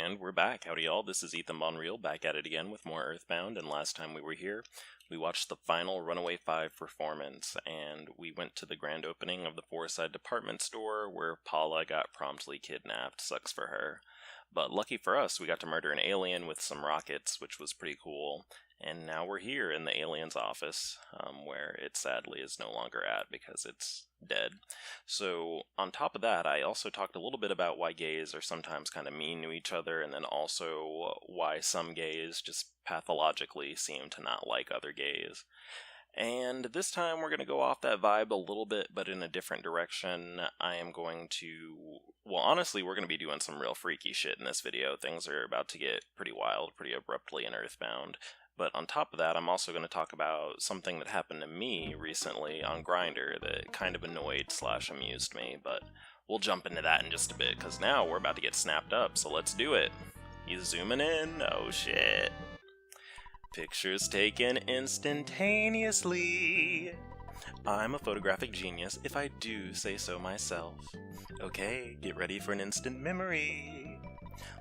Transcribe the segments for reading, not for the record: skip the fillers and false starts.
And we're back. Howdy y'all, this is Ethan Bonreal, back at it again with more Earthbound, and last time we were here, we watched the final Runaway 5 performance, and we went to the grand opening of the Foreside department store, where Paula got promptly kidnapped. Sucks for her. But lucky for us, we got to murder an alien with some rockets, which was pretty cool, and now we're here in the alien's office, where it sadly is no longer at because it's dead. So, on top of that, I also talked a little bit about why gays are sometimes kind of mean to each other, and then also why some gays just pathologically seem to not like other gays. And this time we're going to go off that vibe a little bit, but in a different direction. I am going to... Well, honestly, we're going to be doing some real freaky shit in this video. Things are about to get pretty wild, pretty abruptly in Earthbound. But on top of that, I'm also going to talk about something that happened to me recently on grindr that kind of annoyed / amused me, but we'll jump into that in just a bit, because now we're about to get snapped up, so let's do it. He's zooming in. Oh shit. Pictures taken instantaneously. I'm a photographic genius, if I do say so myself. Okay, get ready for an instant memory.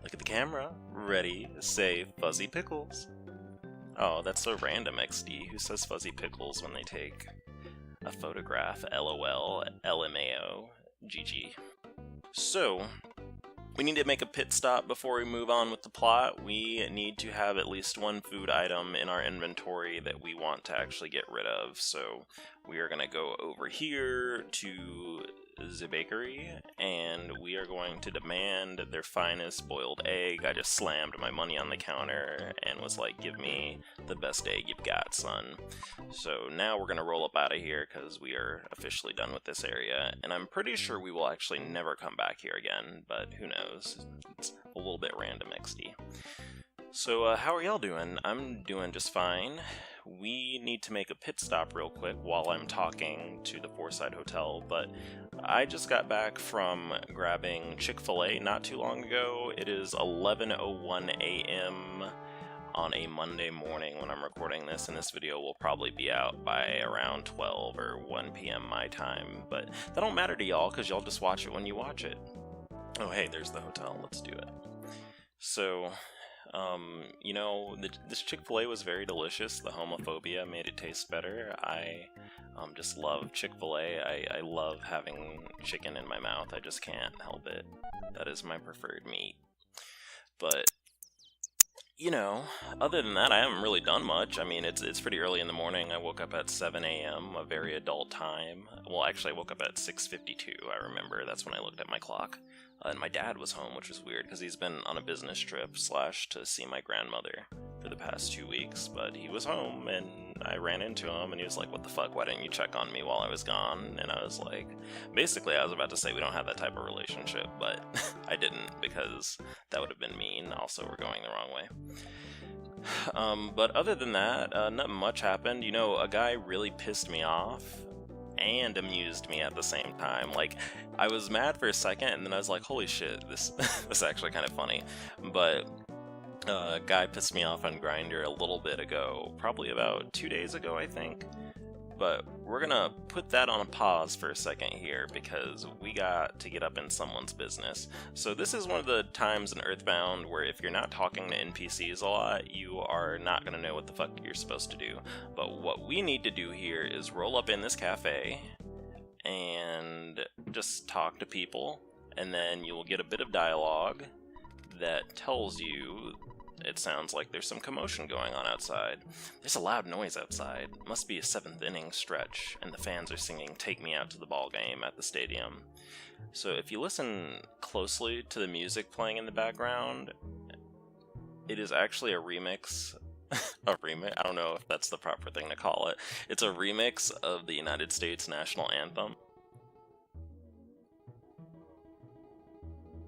Look at the camera. Ready, say fuzzy pickles. Oh, that's so random, XD. Who says fuzzy pickles when they take a photograph? LOL, LMAO, GG. So, we need to make a pit stop before we move on with the plot. We need to have at least one food item in our inventory that we want to actually get rid of. So we are going to go over here to the bakery, and we are going to demand their finest boiled egg. I just slammed my money on the counter and was like, give me the best egg you've got, son. So now we're going to roll up out of here because we are officially done with this area, and I'm pretty sure we will actually never come back here again, but who knows. It's a little bit random, XD. So how are y'all doing? I'm doing just fine. We need to make a pit stop real quick while I'm talking to the Foreside Hotel, but I just got back from grabbing Chick-fil-A not too long ago. It is 11:01 a.m. on a Monday morning when I'm recording this, and this video will probably be out by around 12 or 1 p.m. my time, but that don't matter to y'all because y'all just watch it when you watch it. Oh hey, there's the hotel. Let's do it. So... you know, this Chick-fil-A was very delicious. The homophobia made it taste better. I just love Chick-fil-A. I love having chicken in my mouth. I just can't help it. That is my preferred meat. But, you know, other than that, I haven't really done much. I mean, it's pretty early in the morning. I woke up at 7 a.m., a very adult time. Well, actually, I woke up at 6:52, I remember. That's when I looked at my clock. And my dad was home, which was weird, because he's been on a business trip / to see my grandmother for the past 2 weeks. But he was home, and I ran into him, and he was like, what the fuck, why didn't you check on me while I was gone? And I was like, basically, I was about to say we don't have that type of relationship, but I didn't, because that would have been mean. Also, we're going the wrong way. But other than that, not much happened. You know, a guy really pissed me off and amused me at the same time. Like, I was mad for a second, and then I was like, holy shit, this is actually kind of funny. But a guy pissed me off on grindr a little bit ago, probably about 2 days ago, I think. But we're gonna put that on a pause for a second here, because we got to get up in someone's business. So this is one of the times in Earthbound where if you're not talking to NPCs a lot, you are not gonna know what the fuck you're supposed to do. But what we need to do here is roll up in this cafe and just talk to people, and then you'll get a bit of dialogue that tells you it sounds like there's some commotion going on outside. There's a loud noise outside. Must be a 7th inning stretch, and the fans are singing Take Me Out to the Ball Game at the stadium. So if you listen closely to the music playing in the background, it is actually a remix. A remix? I don't know if that's the proper thing to call it. It's a remix of the United States national anthem.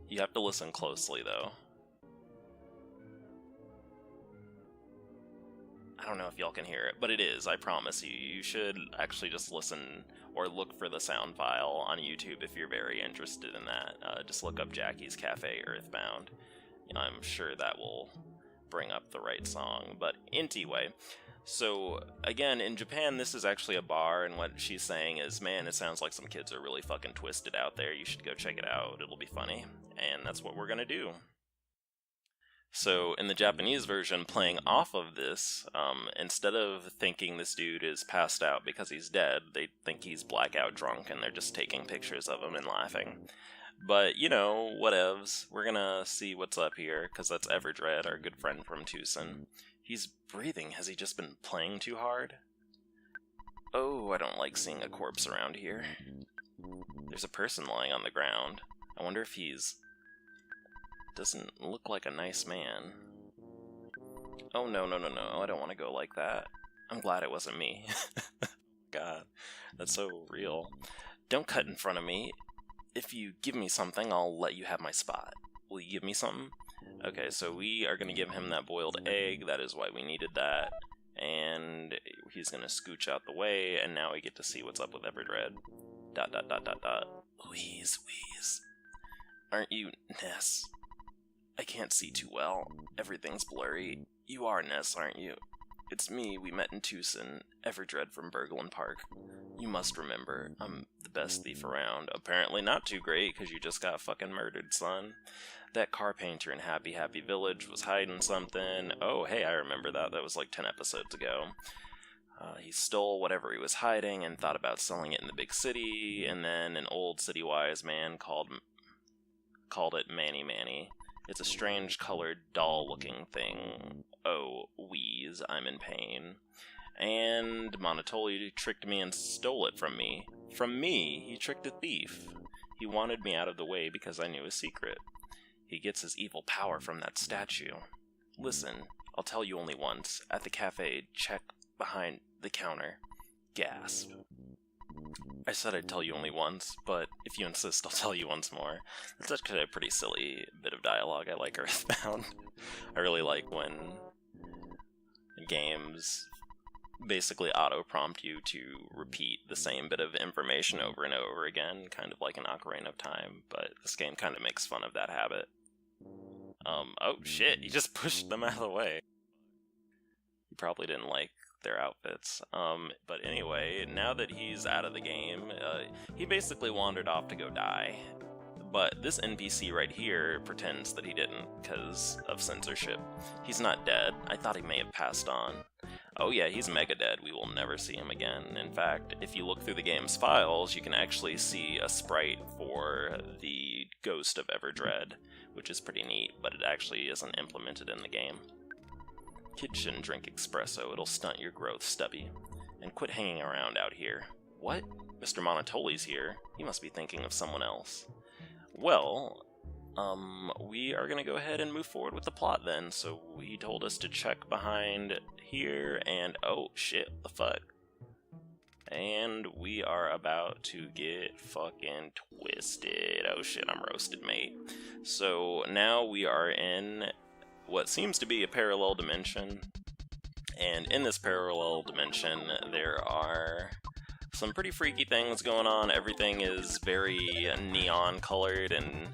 You have to listen closely, though. I don't know if y'all can hear it, but it is, I promise you. You should actually just listen or look for the sound file on YouTube if you're very interested in that. Just look up Jackie's Cafe Earthbound. I'm sure that will bring up the right song. But anyway, so again, in Japan, this is actually a bar, and what she's saying is, man, it sounds like some kids are really fucking twisted out there. You should go check it out. It'll be funny. And that's what we're gonna do. So in the Japanese version, playing off of this, instead of thinking this dude is passed out because he's dead, they think he's blackout drunk and they're just taking pictures of him and laughing. But, you know, whatevs. We're gonna see what's up here, because that's Everdred, our good friend from Tucson. He's breathing. Has he just been playing too hard? Oh, I don't like seeing a corpse around here. There's a person lying on the ground. I wonder if he's... Doesn't look like a nice man. Oh, no, I don't want to go like that. I'm glad it wasn't me. God, that's so real. Don't cut in front of me. If you give me something, I'll let you have my spot. Will you give me something? Okay, so we are going to give him that boiled egg. That is why we needed that. And he's going to scooch out the way, and now we get to see what's up with Everdred. ... Louise. Aren't you Ness? I can't see too well. Everything's blurry. You are Ness, aren't you? It's me. We met in Tucson. Everdred from Berglund Park. You must remember, I'm the best thief around. Apparently not too great, because you just got fucking murdered, son. That car painter in Happy Happy Village was hiding something. Oh, hey, I remember that. That was like 10 episodes ago. He stole whatever he was hiding and thought about selling it in the big city, and then an old city-wise man called it Manny. It's a strange colored doll-looking thing. Oh, wheeze, I'm in pain. And Monotoli tricked me and stole it from me. From me, he tricked a thief. He wanted me out of the way because I knew his secret. He gets his evil power from that statue. Listen, I'll tell you only once. At the cafe, check behind the counter. Gasp. I said I'd tell you only once, but if you insist, I'll tell you once more. That's actually a pretty silly bit of dialogue. I like Earthbound. I really like when games basically auto-prompt you to repeat the same bit of information over and over again, kind of like an Ocarina of Time, but this game kind of makes fun of that habit. Oh shit, he just pushed them out of the way. He probably didn't like their outfits. But anyway, now that he's out of the game, he basically wandered off to go die. But this NPC right here pretends that he didn't, because of censorship. He's not dead. I thought he may have passed on. Oh yeah, he's mega dead. We will never see him again. In fact, if you look through the game's files, you can actually see a sprite for the ghost of Everdred, which is pretty neat, but it actually isn't implemented in the game. Kids shouldn't drink espresso, it'll stunt your growth, Stubby. And quit hanging around out here. What? Mr. Monotoli's here. He must be thinking of someone else. Well, we are gonna go ahead and move forward with the plot then. So he told us to check behind here, and oh shit, the fuck. And we are about to get fucking twisted. Oh shit, I'm roasted, mate. So now we are in what seems to be a parallel dimension, and in this parallel dimension there are some pretty freaky things going on. Everything is very neon colored and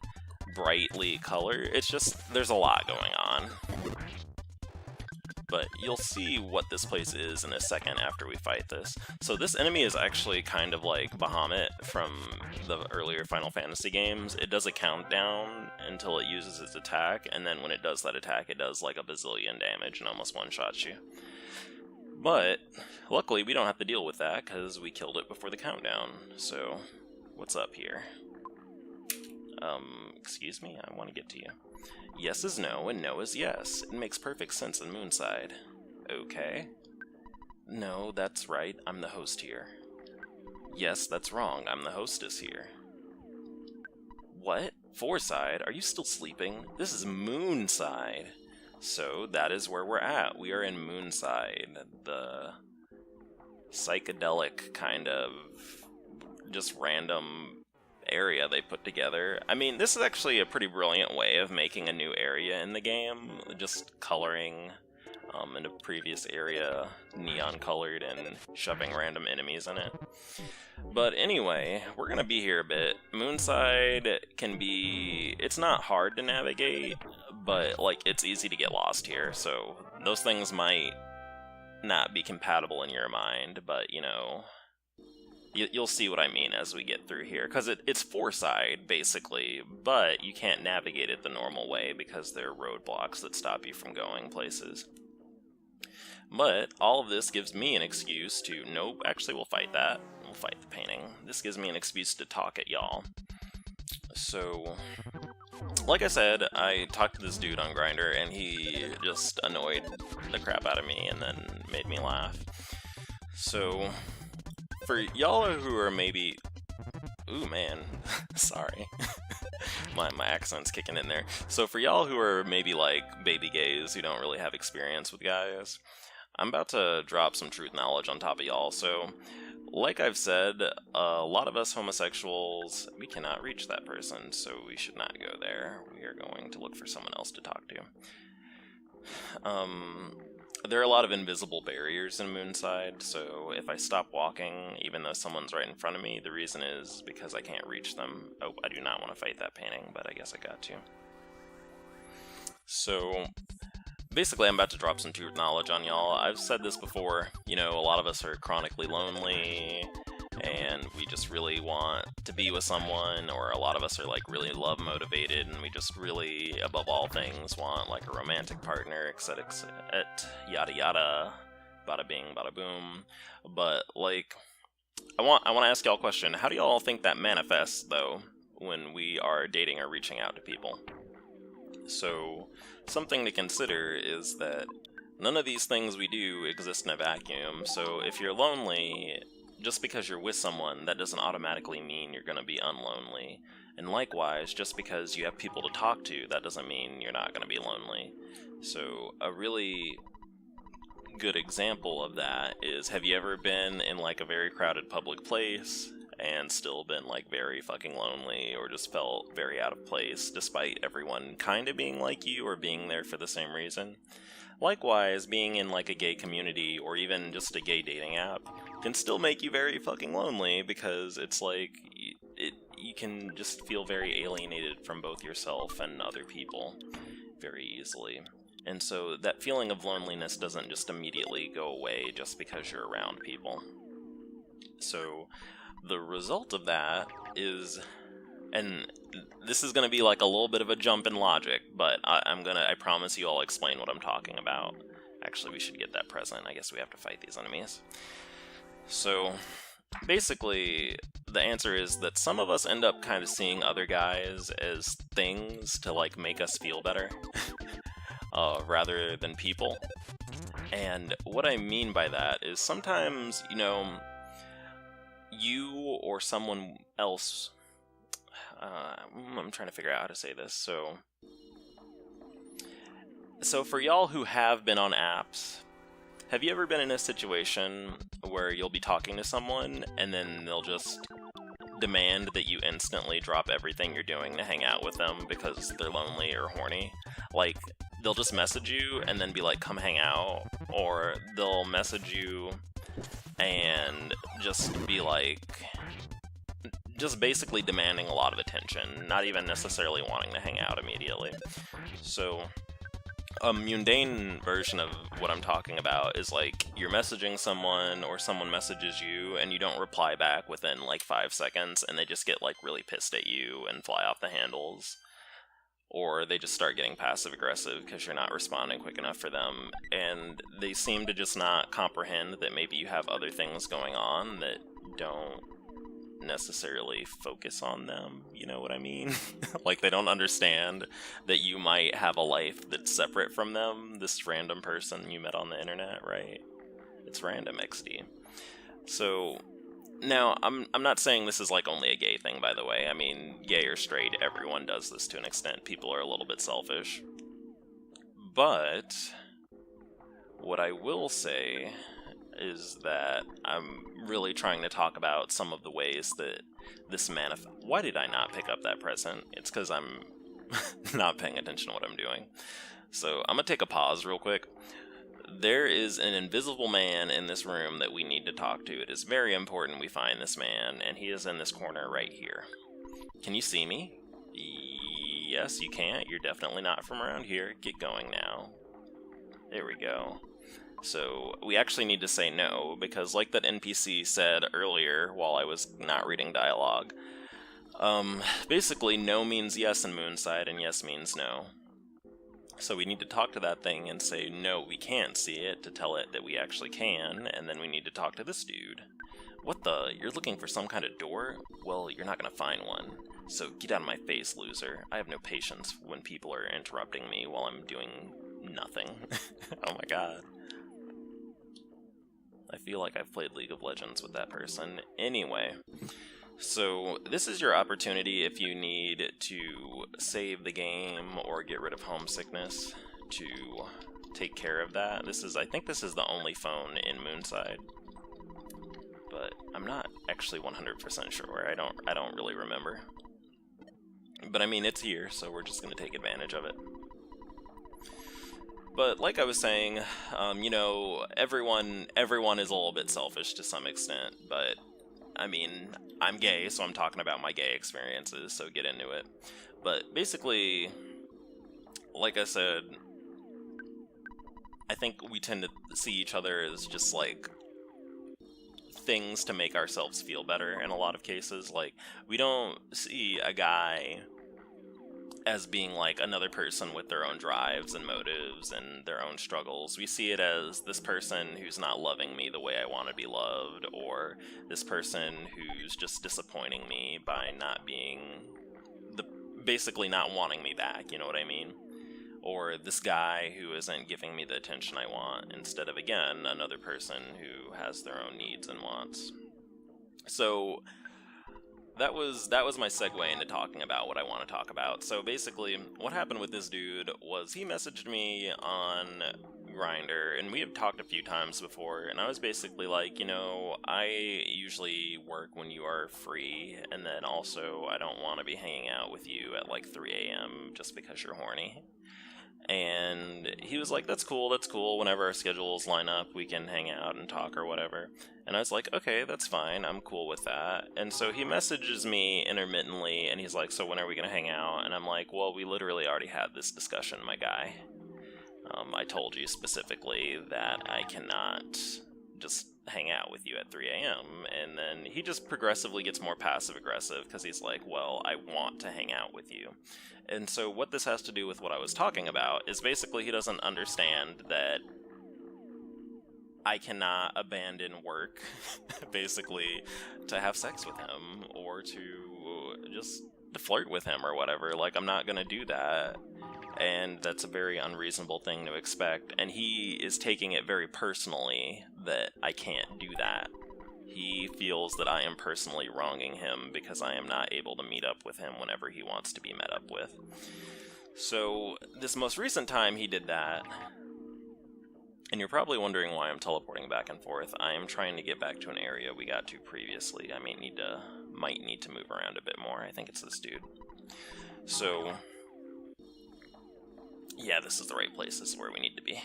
brightly colored. It's just, there's a lot going on. But you'll see what this place is in a second after we fight this. So this enemy is actually kind of like Bahamut from the earlier Final Fantasy games. It does a countdown until it uses its attack, and then when it does that attack, it does like a bazillion damage and almost one-shots you. But luckily we don't have to deal with that because we killed it before the countdown. So what's up here? Excuse me, I want to get to you. Yes is no, and no is yes. It makes perfect sense in Moonside. Okay. No, that's right, I'm the host here. Yes, that's wrong, I'm the hostess here. What? Fourside? Are you still sleeping? This is Moonside. So that is where we're at. We are in Moonside, the psychedelic kind of just random area they put together. I mean, this is actually a pretty brilliant way of making a new area in the game, just coloring in a previous area neon colored and shoving random enemies in it. But anyway, we're gonna be here a bit. Moonside can be, it's not hard to navigate, but like it's easy to get lost here, so those things might not be compatible in your mind, but you know, You'll see what I mean as we get through here, because it's four-side, basically, but you can't navigate it the normal way because there are roadblocks that stop you from going places. But all of this gives me an excuse to... Nope, actually we'll fight that. We'll fight the painting. This gives me an excuse to talk at y'all. So, like I said, I talked to this dude on Grindr, and he just annoyed the crap out of me and then made me laugh. So... for y'all who are maybe... Ooh, man. Sorry. my accent's kicking in there. So for y'all who are maybe like baby gays who don't really have experience with guys, I'm about to drop some truth knowledge on top of y'all. So, like I've said, a lot of us homosexuals, we cannot reach that person, so we should not go there. We are going to look for someone else to talk to. There are a lot of invisible barriers in Moonside, so if I stop walking, even though someone's right in front of me, the reason is because I can't reach them. Oh, I do not want to fight that painting, but I guess I got to. So, basically I'm about to drop some truth knowledge on y'all. I've said this before, you know, a lot of us are chronically lonely, and we just really want to be with someone, or a lot of us are like really love motivated, and we just really, above all things, want like a romantic partner, etc, yada yada, bada bing, bada boom. But like, I want to ask y'all a question. How do y'all think that manifests though when we are dating or reaching out to people? So, something to consider is that none of these things we do exist in a vacuum. So if you're lonely, just because you're with someone, that doesn't automatically mean you're going to be unlonely. And likewise, just because you have people to talk to, that doesn't mean you're not going to be lonely. So a really good example of that is, have you ever been in like a very crowded public place and still been like very fucking lonely, or just felt very out of place despite everyone kind of being like you or being there for the same reason? Likewise, being in like a gay community or even just a gay dating app can still make you very fucking lonely, because it's like you can just feel very alienated from both yourself and other people very easily. And so that feeling of loneliness doesn't just immediately go away just because you're around people. So the result of that is, and this is going to be like a little bit of a jump in logic, but I promise you I'll explain what I'm talking about. Actually, we should get that present. I guess we have to fight these enemies. So, basically, the answer is that some of us end up kind of seeing other guys as things to like make us feel better, rather than people. And what I mean by that is sometimes, you know, you or someone else... I'm trying to figure out how to say this. So for y'all who have been on apps, have you ever been in a situation where you'll be talking to someone and then they'll just demand that you instantly drop everything you're doing to hang out with them because they're lonely or horny? Like, they'll just message you and then be like, come hang out, or they'll message you and just be like... just basically demanding a lot of attention, not even necessarily wanting to hang out immediately. So, a mundane version of what I'm talking about is like, you're messaging someone, or someone messages you, and you don't reply back within like 5 seconds, and they just get like really pissed at you and fly off the handles. Or they just start getting passive-aggressive because you're not responding quick enough for them, and they seem to just not comprehend that maybe you have other things going on that don't necessarily focus on them, you know what I mean? Like, they don't understand that you might have a life that's separate from them, this random person you met on the internet, right? It's random, XD. So, now, I'm not saying this is like only a gay thing, by the way. I mean, gay or straight, everyone does this to an extent. People are a little bit selfish. But what I will say is that I'm really trying to talk about some of the ways that this Why did I not pick up that present? It's because I'm not paying attention to what I'm doing. So I'm gonna take a pause real quick. There is an invisible man in this room that we need to talk to. It is very important we find this man, and he is in this corner right here. Can you see me? Yes, you can't. You're definitely not from around here. Get going now. There we go. So we actually need to say no, because like that NPC said earlier while I was not reading dialogue, basically no means yes in Moonside and yes means no. So we need to talk to that thing and say, no, we can't see it, to tell it that we actually can, and then we need to talk to this dude. What the? You're looking for some kind of door? Well, you're not gonna find one. So get out of my face, loser. I have no patience when people are interrupting me while I'm doing nothing. Oh my god. I feel like I've played League of Legends with that person. Anyway. So this is your opportunity if you need to save the game or get rid of homesickness to take care of that. I think this is the only phone in Moonside, but I'm not actually 100% sure. I don't really remember. But I mean, it's here, so we're just gonna take advantage of it. But like I was saying, you know, everyone is a little bit selfish to some extent, but I mean, I'm gay, so I'm talking about my gay experiences, so get into it. But basically, like I said, I think we tend to see each other as just like things to make ourselves feel better in a lot of cases. Like, we don't see a guy as being like another person with their own drives and motives and their own struggles. We see it as this person who's not loving me the way I want to be loved, or this person who's just disappointing me by not being basically not wanting me back, you know what I mean? Or this guy who isn't giving me the attention I want, instead of, again, another person who has their own needs and wants. So that was my segue into talking about what I want to talk about. So basically, what happened with this dude was he messaged me on Grindr, and we have talked a few times before, and I was basically like, you know, I usually work when you are free, and then also I don't want to be hanging out with you at like 3 a.m. just because you're horny. And he was like, that's cool, whenever our schedules line up, we can hang out and talk or whatever. And I was like, okay, that's fine, I'm cool with that. And so he messages me intermittently, and he's like, so when are we gonna hang out? And I'm like, well, we literally already had this discussion, my guy. I told you specifically that I cannot just hang out with you at 3 a.m. And then he just progressively gets more passive-aggressive, because he's like, well, I want to hang out with you. And so what this has to do with what I was talking about is basically he doesn't understand that I cannot abandon work, basically, to have sex with him, or to just flirt with him or whatever. Like, I'm not gonna do that. And that's a very unreasonable thing to expect, and he is taking it very personally that I can't do that. He feels that I am personally wronging him because I am not able to meet up with him whenever he wants to be met up with. So, this most recent time he did that, and you're probably wondering why I'm teleporting back and forth. I am trying to get back to an area we got to previously. I might need to move around a bit more. I think it's this dude. So, yeah, this is the right place. This is where we need to be.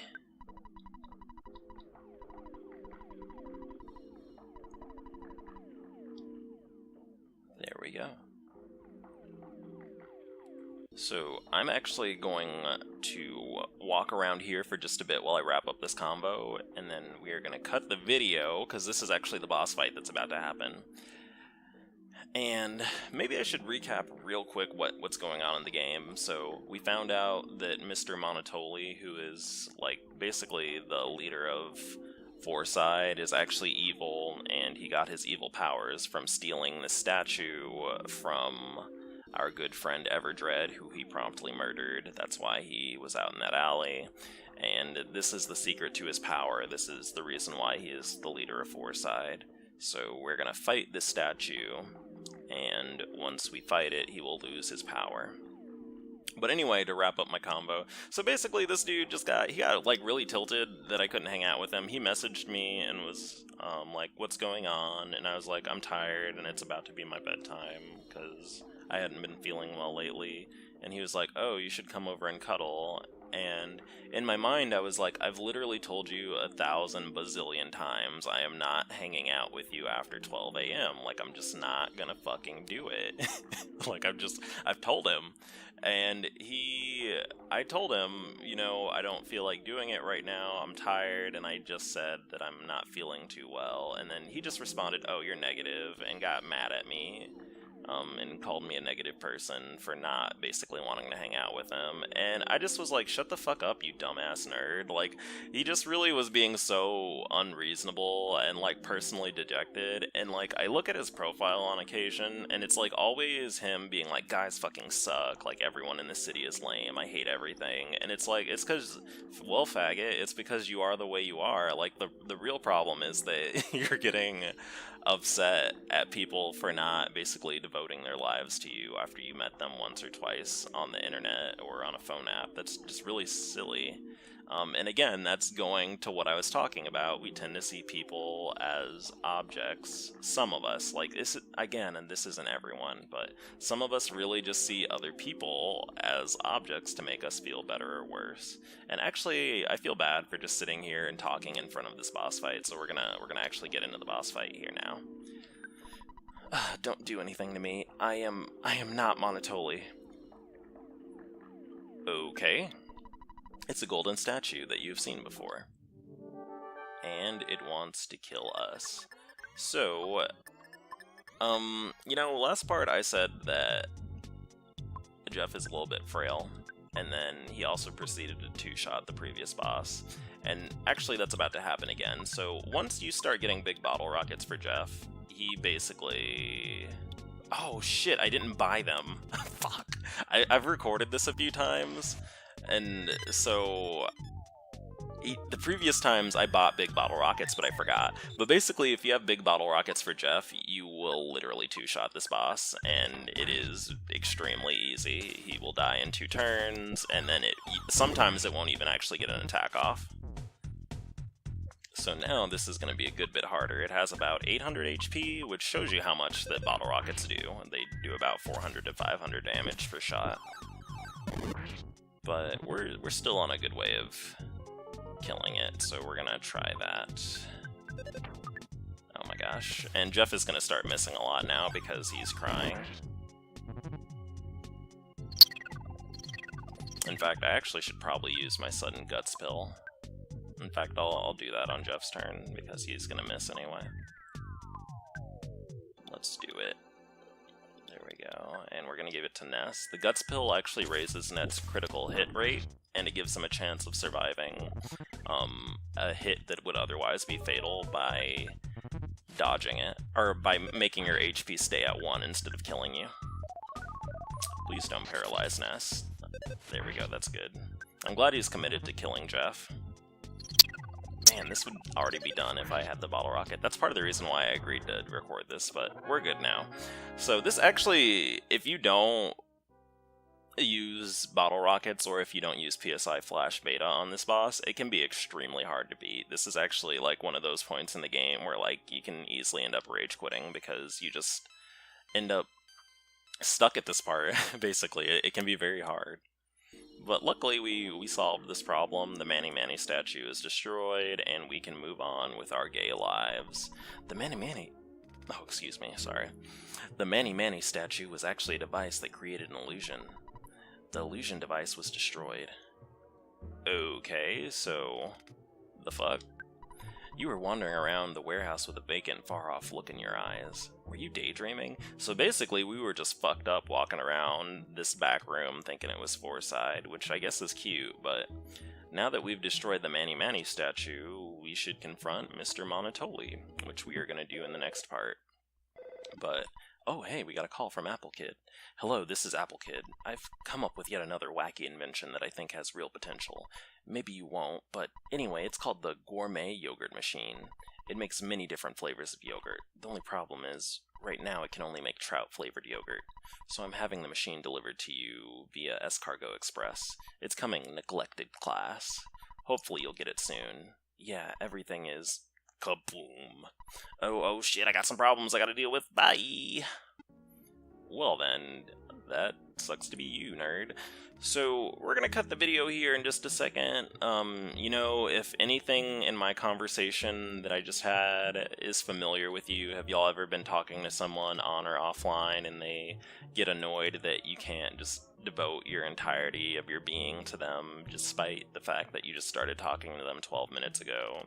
There we go. So, I'm actually going to walk around here for just a bit while I wrap up this combo, and then we are going to cut the video, because this is actually the boss fight that's about to happen. And maybe I should recap real quick what's going on in the game. So, we found out that Mr. Monotoli, who is, like, basically the leader of Foreside, is actually evil, and he got his evil powers from stealing the statue from our good friend Everdread, who he promptly murdered. That's why he was out in that alley. And this is the secret to his power. This is the reason why he is the leader of Foreside. So we're gonna fight this statue, and once we fight it, he will lose his power. But anyway, to wrap up my combo, so basically this dude he got like really tilted that I couldn't hang out with him. He messaged me and was like, what's going on? And I was like, I'm tired and it's about to be my bedtime because I hadn't been feeling well lately. And he was like, oh, you should come over and cuddle. And in my mind, I was like, I've literally told you 1,000 bazillion times I am not hanging out with you after 12 a.m. Like, I'm just not gonna fucking do it. Like, I've told him. And I told him, you know, I don't feel like doing it right now, I'm tired, and I just said that I'm not feeling too well, and then he just responded, oh, you're negative, and got mad at me, and called me a negative person for not basically wanting to hang out with him, and I just was like, shut the fuck up, you dumbass nerd. Like, he just really was being so unreasonable and, like, personally dejected, and, like, I look at his profile on occasion, and it's, like, always him being like, guys fucking suck, like, everyone in this city is lame, I hate everything, and it's like, it's because, well, faggot, it's because you are the way you are. Like, the real problem is that you're getting upset at people for not basically devoting their lives to you after you met them once or twice on the internet or on a phone app. That's just really silly. And again, that's going to what I was talking about. We tend to see people as objects. Some of us, like this, again, and this isn't everyone, but some of us really just see other people as objects to make us feel better or worse. And actually, I feel bad for just sitting here and talking in front of this boss fight. So we're gonna actually get into the boss fight here now. Don't do anything to me. I am not Monotoli. Okay. It's a golden statue that you've seen before. And it wants to kill us. So, you know, last part I said that Jeff is a little bit frail, and then he also proceeded to two-shot the previous boss. And actually that's about to happen again. So once you start getting big bottle rockets for Jeff, he basically... Oh shit, I didn't buy them. Fuck. I've recorded this a few times. And so, the previous times I bought big bottle rockets, but I forgot. But basically, if you have big bottle rockets for Jeff, you will literally two-shot this boss, and it is extremely easy. He will die in 2 turns, and then sometimes it won't even actually get an attack off. So now this is going to be a good bit harder. It has about 800 HP, which shows you how much that bottle rockets do. They do about 400 to 500 damage per shot. But we're still on a good way of killing it, so we're gonna try that. Oh my gosh. And Jeff is gonna start missing a lot now because he's crying. In fact, I actually should probably use my sudden guts pill. In fact, I'll do that on Jeff's turn because he's gonna miss anyway. Let's do it. There we go, and we're going to give it to Ness. The Guts Pill actually raises Net's critical hit rate, and it gives him a chance of surviving a hit that would otherwise be fatal by dodging it, or by making your HP stay at 1 instead of killing you. Please don't paralyze Ness. There we go, that's good. I'm glad he's committed to killing Jeff. Man, this would already be done if I had the bottle rocket. That's part of the reason why I agreed to record this, but we're good now. So this actually, if you don't use bottle rockets, or if you don't use PSI Flash Beta on this boss, it can be extremely hard to beat. This is actually like one of those points in the game where like you can easily end up rage quitting because you just end up stuck at this part, basically. It can be very hard. But luckily we solved this problem. The Manny Manny statue is destroyed, and we can move on with our gay lives. The Manny Manny... Oh, excuse me, sorry. The Manny Manny statue was actually a device that created an illusion. The illusion device was destroyed. Okay, so... the fuck? You were wandering around the warehouse with a vacant, far-off look in your eyes. Were you daydreaming? So basically, we were just fucked up walking around this back room thinking it was Fourside, which I guess is cute, but now that we've destroyed the Manny Manny statue, we should confront Mr. Monotoli, which we are going to do in the next part. But, oh hey, we got a call from Apple Kid. Hello, this is Apple Kid. I've come up with yet another wacky invention that I think has real potential. Maybe you won't, but anyway, it's called the Gourmet Yogurt Machine. It makes many different flavors of yogurt. The only problem is, right now it can only make trout-flavored yogurt. So I'm having the machine delivered to you via Escargot Express. It's coming, neglected class. Hopefully you'll get it soon. Yeah, everything is... kaboom. Oh shit, I got some problems I gotta deal with. Bye! Well then, that sucks to be you, nerd. So, we're gonna cut the video here in just a second. You know, if anything in my conversation that I just had is familiar with you, have y'all ever been talking to someone on or offline and they get annoyed that you can't just devote your entirety of your being to them, despite the fact that you just started talking to them 12 minutes ago.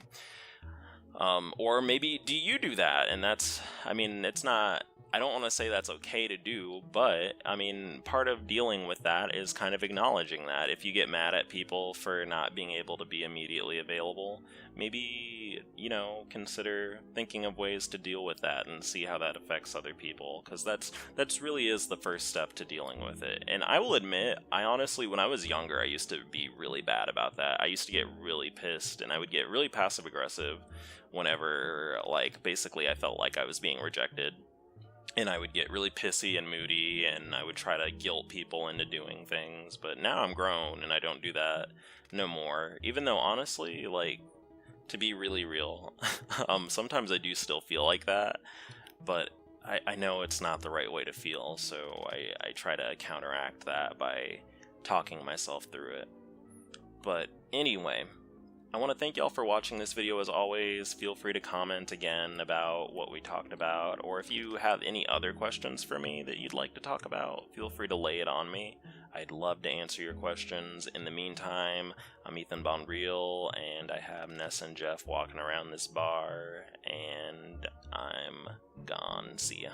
Or maybe do you do that? And that's, I mean, it's not, I don't want to say that's okay to do, but I mean, part of dealing with that is kind of acknowledging that. If you get mad at people for not being able to be immediately available, maybe, you know, consider thinking of ways to deal with that and see how that affects other people, because that's really is the first step to dealing with it. And I will admit, I honestly, when I was younger, I used to be really bad about that. I used to get really pissed, and I would get really passive aggressive whenever, like, basically I felt like I was being rejected. And I would get really pissy and moody, and I would try to guilt people into doing things. But now I'm grown, and I don't do that no more. Even though, honestly, like, to be really real, sometimes I do still feel like that. But I know it's not the right way to feel, so I try to counteract that by talking myself through it. But anyway, I want to thank y'all for watching this video as always. Feel free to comment again about what we talked about, or if you have any other questions for me that you'd like to talk about, feel free to lay it on me. I'd love to answer your questions. In the meantime, I'm Ethan Bonreal, and I have Ness and Jeff walking around this bar, and I'm gone. See ya.